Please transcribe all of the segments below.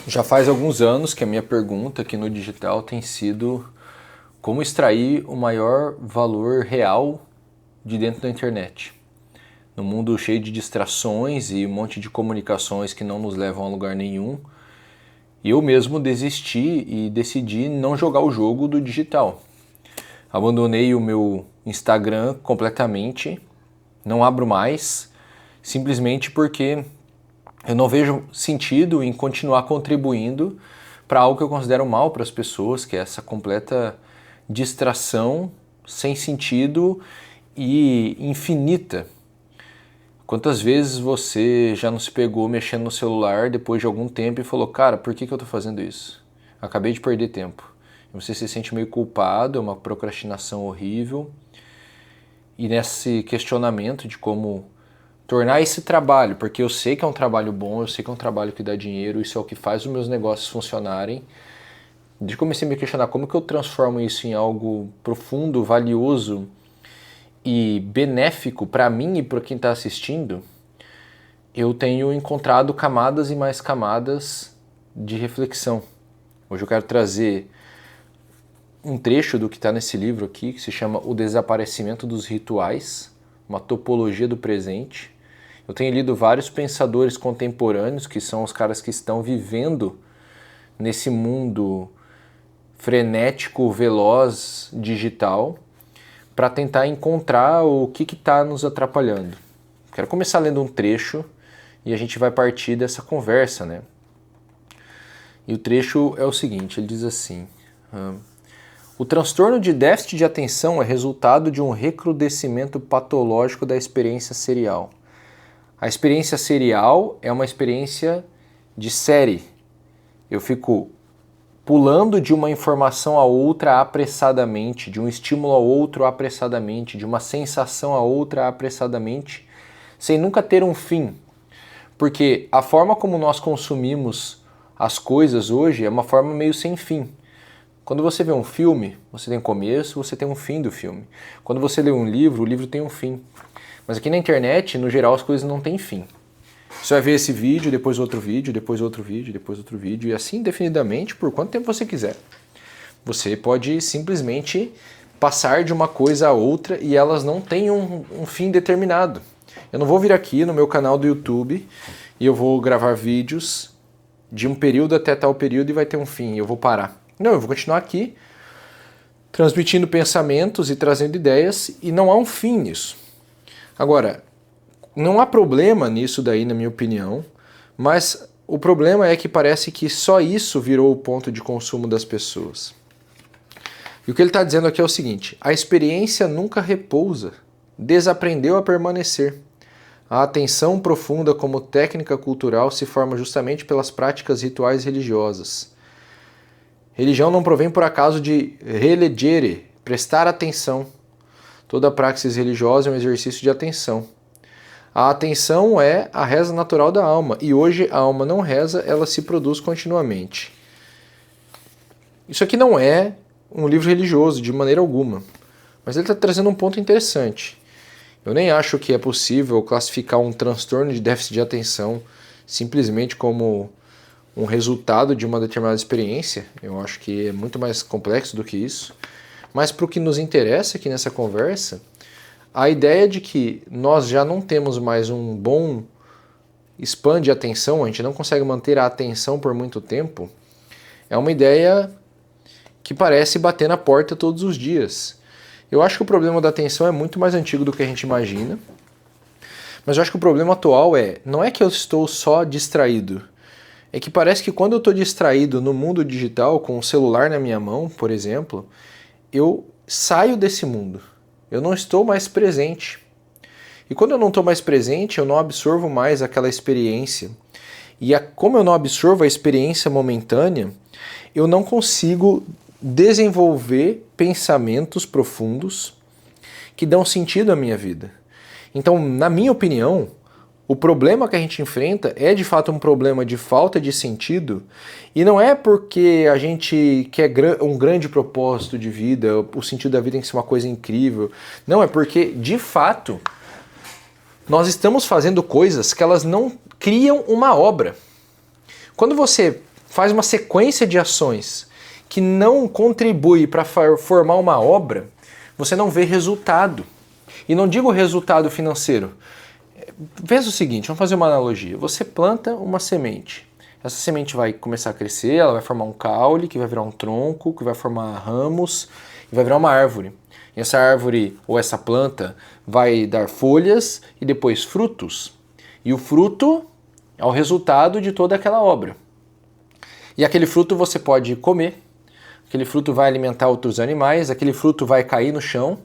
Já faz alguns anos que a minha pergunta aqui no digital tem sido como extrair o maior valor real de dentro da internet. No mundo cheio de distrações e um monte de comunicações que não nos levam a lugar nenhum, eu mesmo desisti e decidi não jogar o jogo do digital. Abandonei o meu Instagram completamente, não abro mais, simplesmente porque eu não vejo sentido em continuar contribuindo para algo que eu considero mal para as pessoas, que é essa completa distração sem sentido e infinita. Quantas vezes você já não se pegou mexendo no celular depois de algum tempo e falou, cara, por que eu estou fazendo isso? Acabei de perder tempo. E você se sente meio culpado, é uma procrastinação horrível. E nesse questionamento de como tornar esse trabalho, porque eu sei que é um trabalho bom, eu sei que é um trabalho que dá dinheiro, isso é o que faz os meus negócios funcionarem. De comecei a me questionar como que eu transformo isso em algo profundo, valioso e benéfico para mim e para quem está assistindo, eu tenho encontrado camadas e mais camadas de reflexão. Hoje eu quero trazer um trecho do que está nesse livro aqui, que se chama O Desaparecimento dos Rituais, uma topologia do presente. Eu tenho lido vários pensadores contemporâneos, que são os caras que estão vivendo nesse mundo frenético, veloz, digital, para tentar encontrar o que está nos atrapalhando. Quero começar lendo um trecho e a gente vai partir dessa conversa, né? E o trecho é o seguinte, ele diz assim: o transtorno de déficit de atenção é resultado de um recrudescimento patológico da experiência serial. A experiência serial é uma experiência de série. Eu fico pulando de uma informação a outra apressadamente, de um estímulo a outro apressadamente, de uma sensação a outra apressadamente, sem nunca ter um fim. Porque a forma como nós consumimos as coisas hoje é uma forma meio sem fim. Quando você vê um filme, você tem um começo, você tem um fim do filme. Quando você lê um livro, o livro tem um fim. Mas aqui na internet, no geral, as coisas não têm fim. Você vai ver esse vídeo, depois outro vídeo, depois outro vídeo, depois outro vídeo, e assim indefinidamente por quanto tempo você quiser. Você pode simplesmente passar de uma coisa a outra e elas não têm um fim determinado. Eu não vou vir aqui no meu canal do YouTube e eu vou gravar vídeos de um período até tal período e vai ter um fim, e eu vou parar. Não, eu vou continuar aqui transmitindo pensamentos e trazendo ideias e não há um fim nisso. Agora, não há problema nisso daí, na minha opinião, mas o problema é que parece que só isso virou o ponto de consumo das pessoas. E o que ele está dizendo aqui é o seguinte: a experiência nunca repousa, desaprendeu a permanecer. A atenção profunda como técnica cultural se forma justamente pelas práticas rituais religiosas. Religião não provém por acaso de relegere, prestar atenção. Toda praxis religiosa é um exercício de atenção. A atenção é a reza natural da alma, e hoje a alma não reza, ela se produz continuamente. Isso aqui não é um livro religioso, de maneira alguma, mas ele está trazendo um ponto interessante. Eu nem acho que é possível classificar um transtorno de déficit de atenção simplesmente como um resultado de uma determinada experiência. Eu acho que é muito mais complexo do que isso. Mas para o que nos interessa aqui nessa conversa, a ideia de que nós já não temos mais um bom span de atenção, a gente não consegue manter a atenção por muito tempo, é uma ideia que parece bater na porta todos os dias. Eu acho que o problema da atenção é muito mais antigo do que a gente imagina, mas eu acho que o problema atual não é que eu estou só distraído, é que parece que quando eu estou distraído no mundo digital, com o celular na minha mão, por exemplo, eu saio desse mundo. Eu não estou mais presente. E quando eu não estou mais presente, eu não absorvo mais aquela experiência. E como eu não absorvo a experiência momentânea, eu não consigo desenvolver pensamentos profundos que dão sentido à minha vida. Então, na minha opinião, o problema que a gente enfrenta é de fato um problema de falta de sentido, e não é porque a gente quer um grande propósito de vida, o sentido da vida tem que ser uma coisa incrível. Não, é porque de fato nós estamos fazendo coisas que elas não criam uma obra. Quando você faz uma sequência de ações que não contribui para formar uma obra, você não vê resultado. E não digo resultado financeiro. Veja o seguinte, vamos fazer uma analogia. Você planta uma semente. Essa semente vai começar a crescer, ela vai formar um caule, que vai virar um tronco, que vai formar ramos, e vai virar uma árvore. E essa árvore ou essa planta vai dar folhas e depois frutos. E o fruto é o resultado de toda aquela obra. E aquele fruto você pode comer, aquele fruto vai alimentar outros animais, aquele fruto vai cair no chão,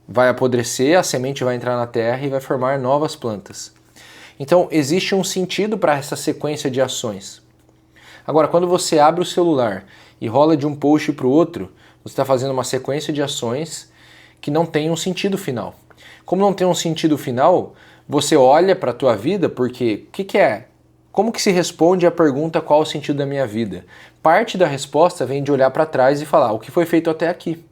vai apodrecer, a semente vai entrar na terra e vai formar novas plantas. Então existe um sentido para essa sequência de ações. Agora, quando você abre o celular e rola de um post para o outro, você está fazendo uma sequência de ações que não tem um sentido final. Como não tem um sentido final, você olha para a tua vida porque o que é? Como que se responde a pergunta qual o sentido da minha vida? Parte da resposta vem de olhar para trás e falar o que foi feito até aqui.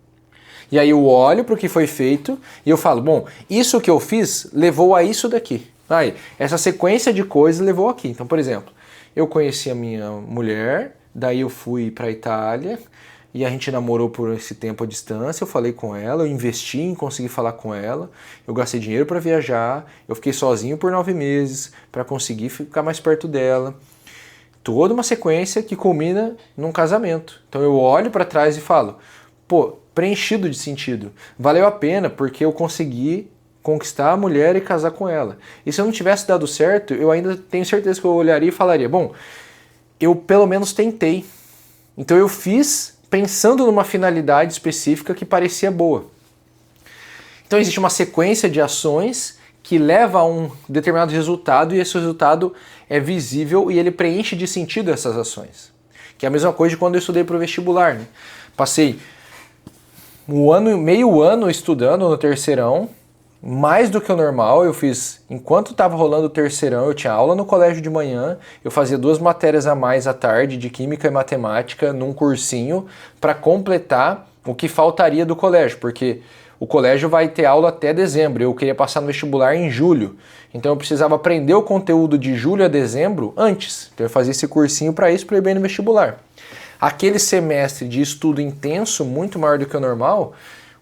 E aí eu olho para o que foi feito e eu falo, bom, isso que eu fiz levou a isso daqui. Aí, essa sequência de coisas levou aqui. Então, por exemplo, eu conheci a minha mulher, daí eu fui para a Itália e a gente namorou por esse tempo à distância, eu falei com ela, eu investi em conseguir falar com ela, eu gastei dinheiro para viajar, eu fiquei sozinho por 9 meses para conseguir ficar mais perto dela. Toda uma sequência que culmina num casamento. Então eu olho para trás e falo, pô, preenchido de sentido. Valeu a pena porque eu consegui conquistar a mulher e casar com ela. E se eu não tivesse dado certo, eu ainda tenho certeza que eu olharia e falaria, bom, eu pelo menos tentei. Então eu fiz pensando numa finalidade específica que parecia boa. Então existe uma sequência de ações que leva a um determinado resultado e esse resultado é visível e ele preenche de sentido essas ações. Que é a mesma coisa de quando eu estudei para o vestibular, né? Passei meio ano estudando no terceirão, mais do que o normal. Eu fiz, enquanto estava rolando o terceirão, eu tinha aula no colégio de manhã, eu fazia 2 matérias a mais à tarde de química e matemática num cursinho para completar o que faltaria do colégio, porque o colégio vai ter aula até dezembro, eu queria passar no vestibular em julho, então eu precisava aprender o conteúdo de julho a dezembro antes, então eu fazia esse cursinho para isso, para ir bem no vestibular. Aquele semestre de estudo intenso, muito maior do que o normal,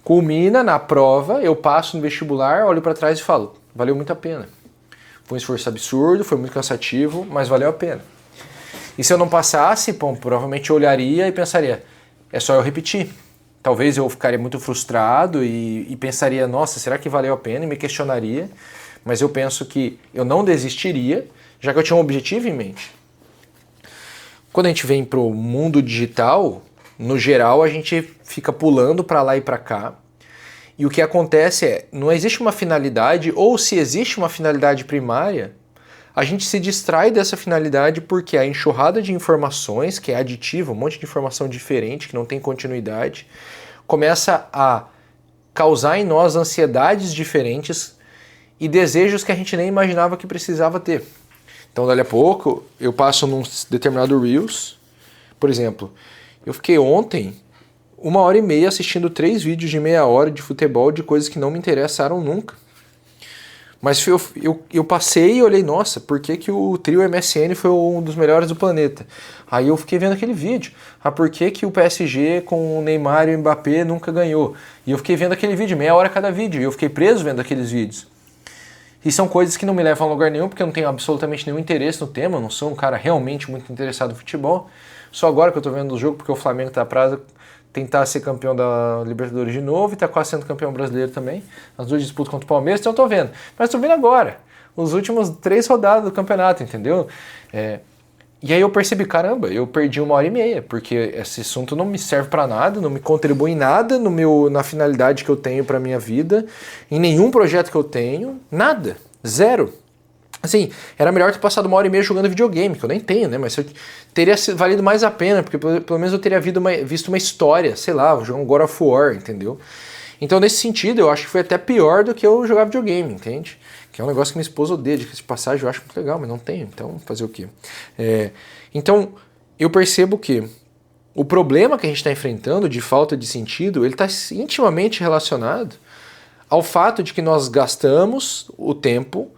culmina na prova, eu passo no vestibular, olho para trás e falo, valeu muito a pena. Foi um esforço absurdo, foi muito cansativo, mas valeu a pena. E se eu não passasse, bom, provavelmente eu olharia e pensaria, é só eu repetir. Talvez eu ficaria muito frustrado e pensaria, nossa, será que valeu a pena? E me questionaria, mas eu penso que eu não desistiria, já que eu tinha um objetivo em mente. Quando a gente vem para o mundo digital, no geral a gente fica pulando para lá e para cá. E o que acontece é, não existe uma finalidade, ou se existe uma finalidade primária, a gente se distrai dessa finalidade porque a enxurrada de informações, que é aditiva, um monte de informação diferente, que não tem continuidade, começa a causar em nós ansiedades diferentes e desejos que a gente nem imaginava que precisava ter. Então, dali a pouco, eu passo num determinado Reels, por exemplo, eu fiquei ontem 1h30 assistindo 3 vídeos de meia hora de futebol de coisas que não me interessaram nunca. Mas eu passei e olhei, nossa, por que o trio MSN foi um dos melhores do planeta? Aí eu fiquei vendo aquele vídeo. Por que o PSG com o Neymar e o Mbappé nunca ganhou? E eu fiquei vendo aquele vídeo, meia hora cada vídeo, e eu fiquei preso vendo aqueles vídeos. E são coisas que não me levam a lugar nenhum, porque eu não tenho absolutamente nenhum interesse no tema, eu não sou um cara realmente muito interessado no futebol. Só agora que eu tô vendo o jogo, porque o Flamengo tá pra tentar ser campeão da Libertadores de novo e tá quase sendo campeão brasileiro também. As 2 disputas contra o Palmeiras, então eu tô vendo. Mas tô vendo agora, os últimos 3 rodadas do campeonato, entendeu? E aí eu percebi, caramba, eu perdi 1h30, porque esse assunto não me serve pra nada, não me contribui em nada na finalidade que eu tenho pra minha vida, em nenhum projeto que eu tenho, nada, zero. Assim, era melhor ter passado 1h30 jogando videogame, que eu nem tenho, né? Mas teria valido mais a pena, porque pelo menos eu teria visto uma história, sei lá, vou jogar um God of War, entendeu? Então, nesse sentido, eu acho que foi até pior do que eu jogar videogame, entende? Que é um negócio que minha esposa odeia, de passagem eu acho muito legal, mas não tenho, então fazer o quê? Então, eu percebo que o problema que a gente está enfrentando de falta de sentido, ele está intimamente relacionado ao fato de que nós gastamos o tempo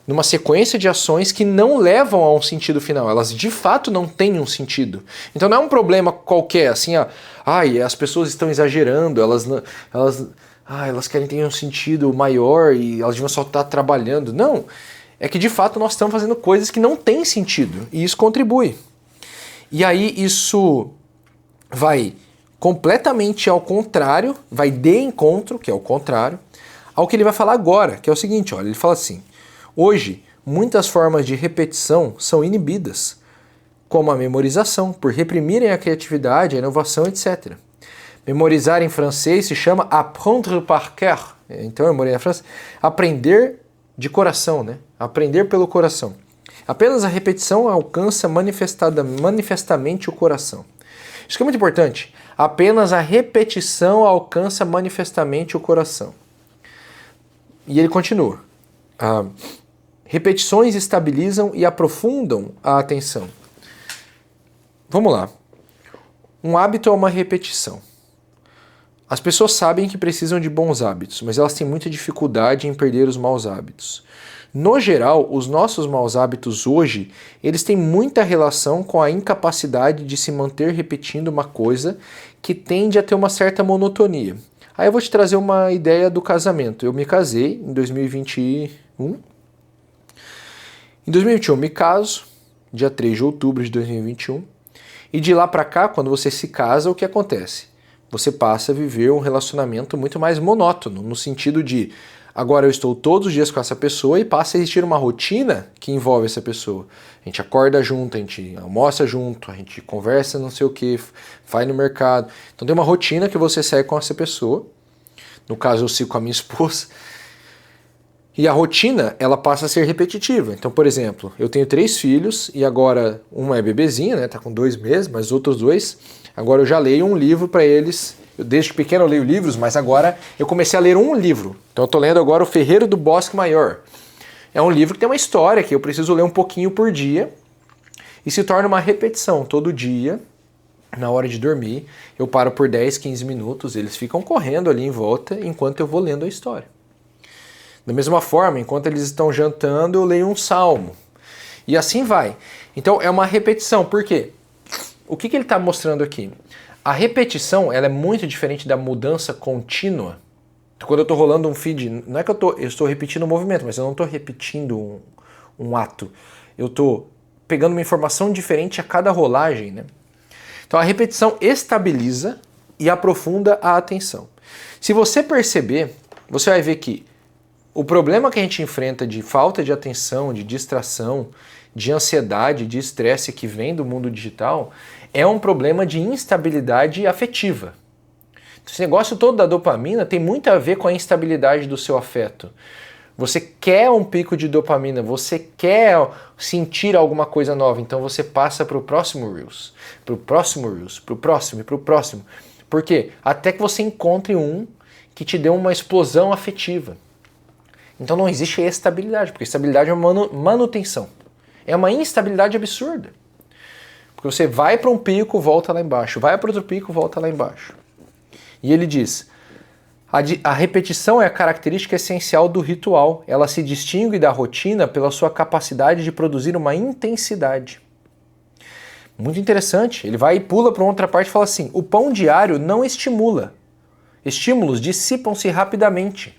numa sequência de ações que não levam a um sentido final. Elas de fato não têm um sentido. Então não é um problema qualquer, assim, as pessoas estão exagerando, elas querem ter um sentido maior e elas deviam só estar trabalhando. Não, é que de fato nós estamos fazendo coisas que não têm sentido e isso contribui. E aí isso vai completamente ao contrário, vai de encontro, que é o contrário, ao que ele vai falar agora, que é o seguinte, olha, ele fala assim: hoje, muitas formas de repetição são inibidas, como a memorização, por reprimirem a criatividade, a inovação, etc. Memorizar em francês se chama apprendre par cœur. Então eu morei na França. Aprender de coração, né? Aprender pelo coração. Apenas a repetição alcança manifestamente o coração. Isso que é muito importante. Apenas a repetição alcança manifestamente o coração. E ele continua. Repetições estabilizam e aprofundam a atenção. Vamos lá. Um hábito é uma repetição. As pessoas sabem que precisam de bons hábitos, mas elas têm muita dificuldade em perder os maus hábitos. No geral, os nossos maus hábitos hoje, eles têm muita relação com a incapacidade de se manter repetindo uma coisa que tende a ter uma certa monotonia. Aí eu vou te trazer uma ideia do casamento. Eu me casei em 2021. Em 2021 me caso, dia 3 de outubro de 2021. E de lá para cá, quando você se casa, o que acontece? Você passa a viver um relacionamento muito mais monótono, no sentido de agora eu estou todos os dias com essa pessoa e passa a existir uma rotina que envolve essa pessoa. A gente acorda junto, a gente almoça junto, a gente conversa não sei o que, vai no mercado. Então tem uma rotina que você segue com essa pessoa. No caso eu sigo com a minha esposa. E a rotina, ela passa a ser repetitiva. Então, por exemplo, eu tenho 3 filhos e agora uma é bebezinha, né, tá com 2 meses, mas os outros 2, agora eu já leio um livro para eles. Eu, desde pequeno eu leio livros, mas agora eu comecei a ler um livro. Então eu tô lendo agora O Ferreiro do Bosque Maior. É um livro que tem uma história que eu preciso ler um pouquinho por dia e se torna uma repetição. Todo dia, na hora de dormir, eu paro por 10, 15 minutos, eles ficam correndo ali em volta enquanto eu vou lendo a história. Da mesma forma, enquanto eles estão jantando, eu leio um salmo. E assim vai. Então é uma repetição. Por quê? O que ele está mostrando aqui? A repetição ela é muito diferente da mudança contínua. Quando eu estou rolando um feed, não é que eu estou repetindo o movimento, mas eu não estou repetindo um ato. Eu estou pegando uma informação diferente a cada rolagem, né? Então a repetição estabiliza e aprofunda a atenção. Se você perceber, você vai ver que o problema que a gente enfrenta de falta de atenção, de distração, de ansiedade, de estresse que vem do mundo digital é um problema de instabilidade afetiva. Esse negócio todo da dopamina tem muito a ver com a instabilidade do seu afeto. Você quer um pico de dopamina, você quer sentir alguma coisa nova, então você passa para o próximo Reels, para o próximo Reels, para o próximo e para o próximo. Por quê? Até que você encontre um que te dê uma explosão afetiva. Então não existe estabilidade, porque estabilidade é uma manutenção. É uma instabilidade absurda. Porque você vai para um pico, volta lá embaixo. Vai para outro pico, volta lá embaixo. E ele diz, a repetição é a característica essencial do ritual. Ela se distingue da rotina pela sua capacidade de produzir uma intensidade. Muito interessante. Ele vai e pula para outra parte e fala assim, o pão diário não estimula. Estímulos dissipam-se rapidamente.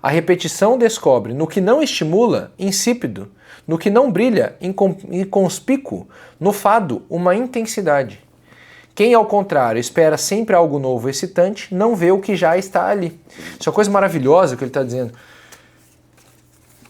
A repetição descobre no que não estimula, insípido, no que não brilha, inconspícuo, no fado, uma intensidade. Quem, ao contrário, espera sempre algo novo, excitante, não vê o que já está ali. Isso é uma coisa maravilhosa que ele está dizendo.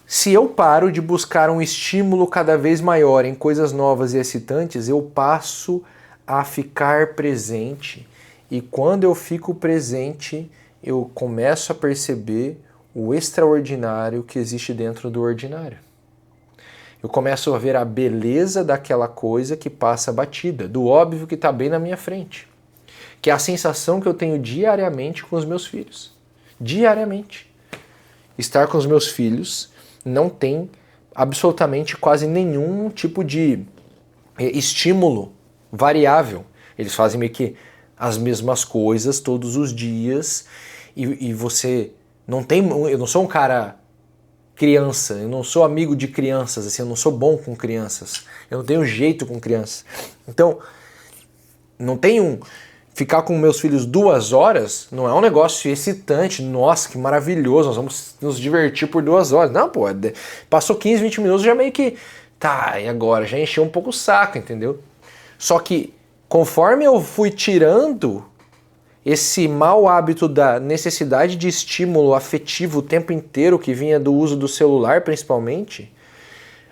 Se eu paro de buscar um estímulo cada vez maior em coisas novas e excitantes, eu passo a ficar presente. E quando eu fico presente, eu começo a perceber o extraordinário que existe dentro do ordinário. Eu começo a ver a beleza daquela coisa que passa batida, do óbvio que está bem na minha frente. Que é a sensação que eu tenho diariamente com os meus filhos. Diariamente. Estar com os meus filhos não tem absolutamente quase nenhum tipo de estímulo variável. Eles fazem meio que as mesmas coisas todos os dias e você... eu não sou um cara criança, eu não sou amigo de crianças, assim, eu não sou bom com crianças, eu não tenho jeito com crianças. Então, não tenho... Ficar com meus filhos 2 horas não é um negócio excitante, nossa, que maravilhoso, nós vamos nos divertir por 2 horas. Não, pô, passou 15, 20 minutos, já meio que, tá, e agora? Já encheu um pouco o saco, entendeu? Só que, conforme eu fui tirando esse mau hábito da necessidade de estímulo afetivo o tempo inteiro, que vinha do uso do celular, principalmente,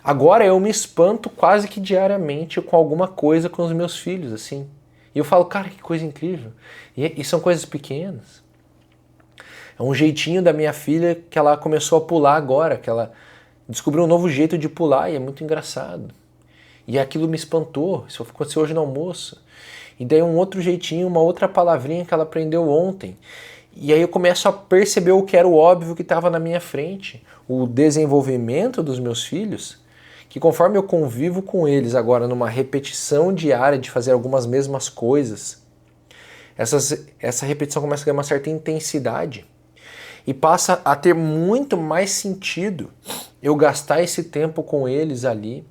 agora eu me espanto quase que diariamente com alguma coisa com os meus filhos, assim. E eu falo, cara, que coisa incrível. E são coisas pequenas. É um jeitinho da minha filha que ela começou a pular agora, que ela descobriu um novo jeito de pular e é muito engraçado. E aquilo me espantou, isso aconteceu hoje no almoço. E daí um outro jeitinho, uma outra palavrinha que ela aprendeu ontem. E aí eu começo a perceber o que era o óbvio que estava na minha frente. O desenvolvimento dos meus filhos, que conforme eu convivo com eles agora numa repetição diária de fazer algumas mesmas coisas, essa repetição começa a ganhar uma certa intensidade e passa a ter muito mais sentido eu gastar esse tempo com eles ali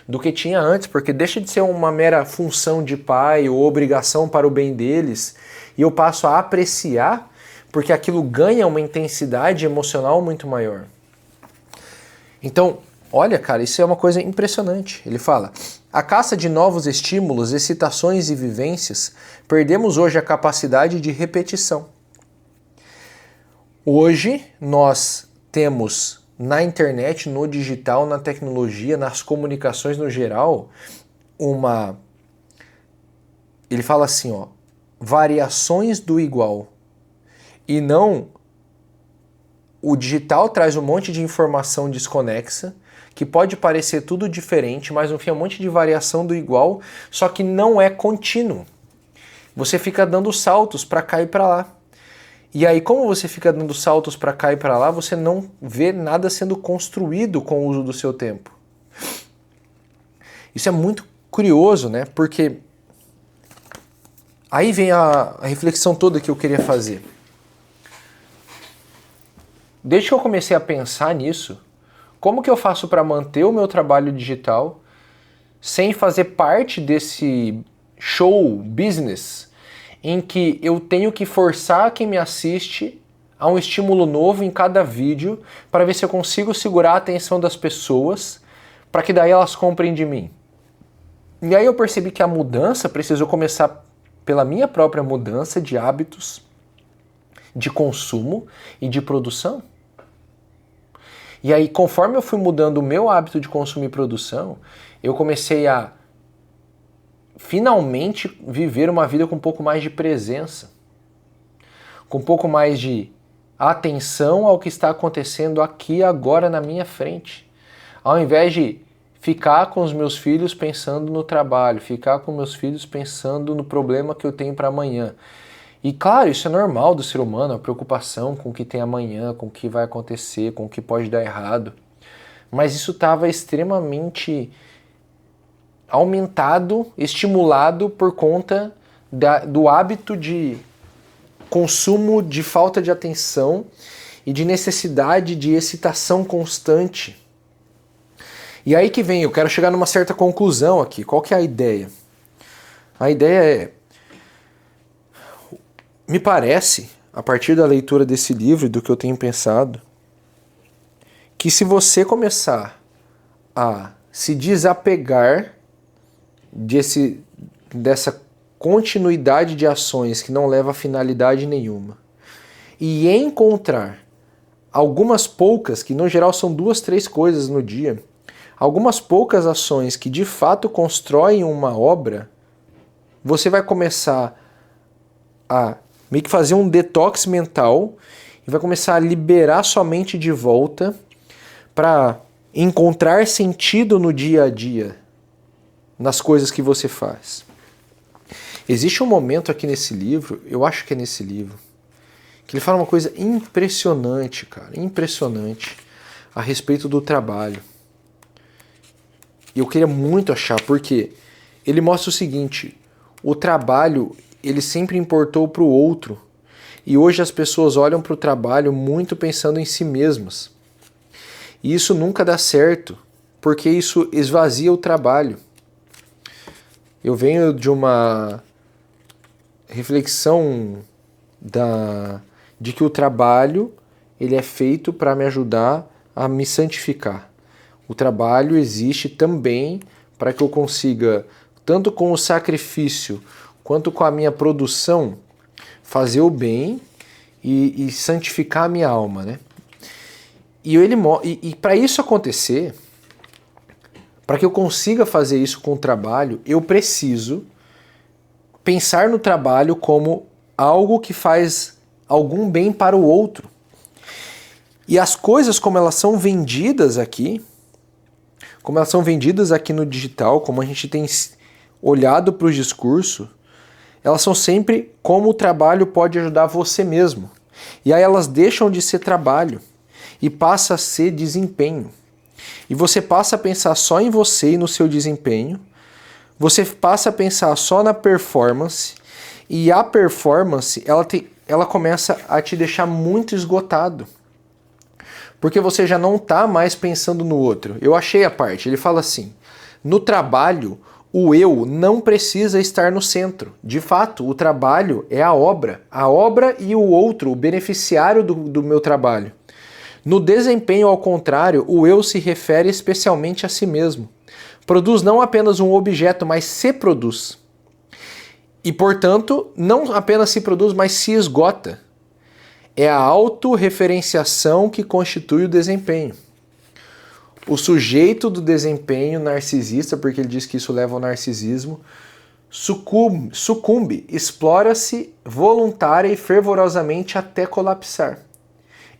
do que tinha antes, porque deixa de ser uma mera função de pai ou obrigação para o bem deles e eu passo a apreciar porque aquilo ganha uma intensidade emocional muito maior. Então, olha, cara, isso é uma coisa impressionante. Ele fala, à caça de novos estímulos, excitações e vivências, perdemos hoje a capacidade de repetição. Hoje nós temos na internet, no digital, na tecnologia, nas comunicações no geral, ele fala assim, ó, variações do igual. E não, o digital traz um monte de informação desconexa, que pode parecer tudo diferente, mas no fim é um monte de variação do igual, só que não é contínuo. Você fica dando saltos para cá e para lá. E aí, como você fica dando saltos para cá e para lá, você não vê nada sendo construído com o uso do seu tempo. Isso é muito curioso, né? Porque aí vem a reflexão toda que eu queria fazer. Desde que eu comecei a pensar nisso, como que eu faço para manter o meu trabalho digital sem fazer parte desse show business em que eu tenho que forçar quem me assiste a um estímulo novo em cada vídeo para ver se eu consigo segurar a atenção das pessoas para que daí elas comprem de mim? E aí eu percebi que a mudança precisou começar pela minha própria mudança de hábitos de consumo e de produção. E aí, conforme eu fui mudando o meu hábito de consumo e produção, eu comecei a finalmente viver uma vida com um pouco mais de presença, com um pouco mais de atenção ao que está acontecendo aqui agora na minha frente. Ao invés de ficar com os meus filhos pensando no trabalho, ficar com meus filhos pensando no problema que eu tenho para amanhã. E claro, isso é normal do ser humano, a preocupação com o que tem amanhã, com o que vai acontecer, com o que pode dar errado. Mas isso estava extremamente aumentado, estimulado por conta do hábito de consumo, de falta de atenção e de necessidade de excitação constante. E aí que vem, eu quero chegar numa certa conclusão aqui. Qual que é a ideia? A ideia é, me parece, a partir da leitura desse livro e do que eu tenho pensado, que se você começar a se desapegar dessa continuidade de ações que não leva a finalidade nenhuma e encontrar algumas poucas, que no geral são 2, 3 coisas no dia, algumas poucas ações que de fato constroem uma obra, você vai começar a meio que fazer um detox mental e vai começar a liberar sua mente de volta para encontrar sentido no dia a dia, nas coisas que você faz. Existe um momento aqui nesse livro, eu acho que é nesse livro, que ele fala uma coisa impressionante, cara, impressionante, a respeito do trabalho. E eu queria muito achar, porque ele mostra o seguinte, o trabalho, ele sempre importou para o outro, e hoje as pessoas olham para o trabalho muito pensando em si mesmas. E isso nunca dá certo, porque isso esvazia o trabalho. Eu venho de uma reflexão de que o trabalho ele é feito para me ajudar a me santificar. O trabalho existe também para que eu consiga, tanto com o sacrifício quanto com a minha produção, fazer o bem e santificar a minha alma, né? E para isso acontecer, para que eu consiga fazer isso com o trabalho, eu preciso pensar no trabalho como algo que faz algum bem para o outro. E as coisas como elas são vendidas aqui, no digital, como a gente tem olhado para o discurso, elas são sempre como o trabalho pode ajudar você mesmo. E aí elas deixam de ser trabalho e passa a ser desempenho. E você passa a pensar só em você e no seu desempenho, você passa a pensar só na performance, e a performance ela começa a te deixar muito esgotado. Porque você já não está mais pensando no outro. Eu achei a parte, ele fala assim, no trabalho, o eu não precisa estar no centro. De fato, o trabalho é a obra e o outro, o beneficiário do meu trabalho. No desempenho, ao contrário, o eu se refere especialmente a si mesmo. Produz não apenas um objeto, mas se produz. E, portanto, não apenas se produz, mas se esgota. É a autorreferenciação que constitui o desempenho. O sujeito do desempenho narcisista, porque ele diz que isso leva ao narcisismo, sucumbe, explora-se voluntária e fervorosamente até colapsar.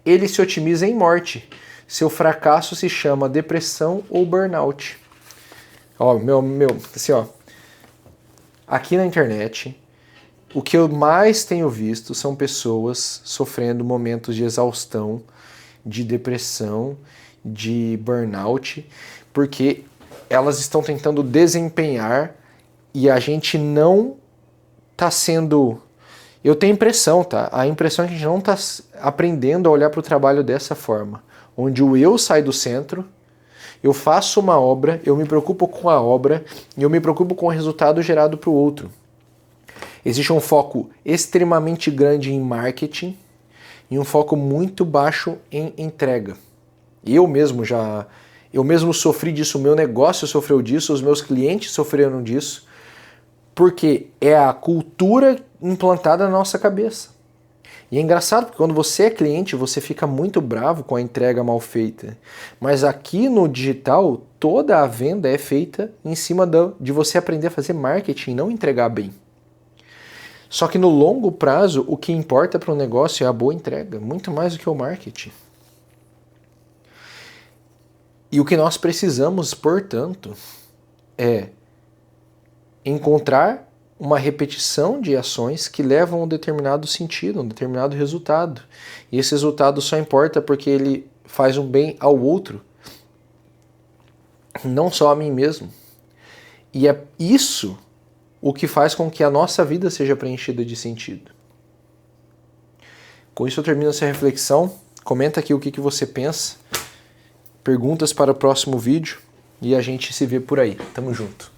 Ele se otimiza em morte. Seu fracasso se chama depressão ou burnout. Ó, assim, ó. Aqui na internet, o que eu mais tenho visto são pessoas sofrendo momentos de exaustão, de depressão, de burnout, porque elas estão tentando desempenhar e a gente não está sendo... Eu tenho impressão, tá? A impressão é que a gente não está aprendendo a olhar para o trabalho dessa forma, onde o eu sai do centro, eu faço uma obra, eu me preocupo com a obra e eu me preocupo com o resultado gerado para o outro. Existe um foco extremamente grande em marketing e um foco muito baixo em entrega. Eu mesmo sofri disso, o meu negócio sofreu disso, os meus clientes sofreram disso, porque é a cultura implantada na nossa cabeça. E é engraçado porque quando você é cliente, você fica muito bravo com a entrega mal feita. Mas aqui no digital, toda a venda é feita em cima de você aprender a fazer marketing e não entregar bem. Só que no longo prazo, o que importa para o negócio é a boa entrega, muito mais do que o marketing. E o que nós precisamos, portanto, é encontrar uma repetição de ações que levam a um determinado sentido, um determinado resultado. E esse resultado só importa porque ele faz um bem ao outro, não só a mim mesmo. E é isso o que faz com que a nossa vida seja preenchida de sentido. Com isso eu termino essa reflexão. Comenta aqui o que você pensa. Perguntas para o próximo vídeo e a gente se vê por aí. Tamo junto.